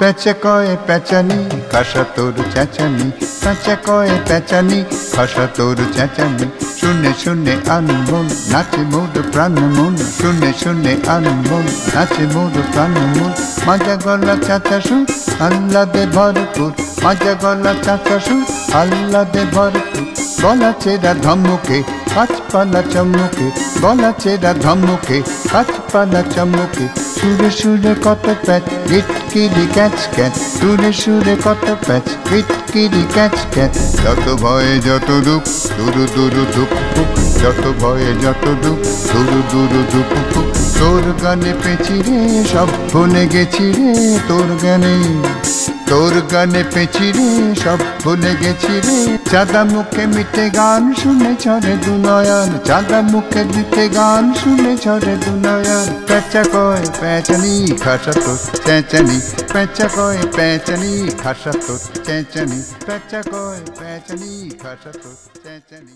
পেঁচে কয়ে পেঁচানি খাসা তোর চেঁচানি, পেঁচে কয়ে পেঁচানি খাসা তোর চেঁচানি। শুনে শুনে আনমন নাচে মোর প্রাণ মন, শুনে শুনে আনমন নাচে মোর প্রাণ মন। মাজা গলা চাচা সুর আহ্লাদে ভরপুর, মাজা গলা চাচা সুর আহ্লাদে ভরপুর। গলা চেরা ধমকে গাছপালা চমকে, গলা চেরা ধমকে গাছপালা চমকে। সুরে সুরে কত প্যাচ কিটকিরি ক্যাচ ক্যাচ, সুরে সুরে কত প্যাচ কিটকিরি ক্যাচ ক্যাচ। যত ভয়ে যত দুঃখ দুরু দুরু ধুক ফুক, যত ভয়ে যত দুঃখ দুরু দুরু ধুক ফুক। তোর গানে পেঁচি রে সব ভুলে গেছি রে, তোর গানে তোর গানে পেঁচি রে সব ভুলে গেছি রে। চাঁদা মুখে মিটে গান শুনে ছড়ে দুনয়ন, চাঁদা মুখে মিটে গান শুনে ছড়ে দুনয়ন। পেঁচা কয় পেঁচানি খাসা তোর চেঁচানি, পেঁচা কয় পেঁচানি খাসা তোর চেঁচানি, পেঁচা কয় পেঁচানি খাসা তোর চেঁচানি।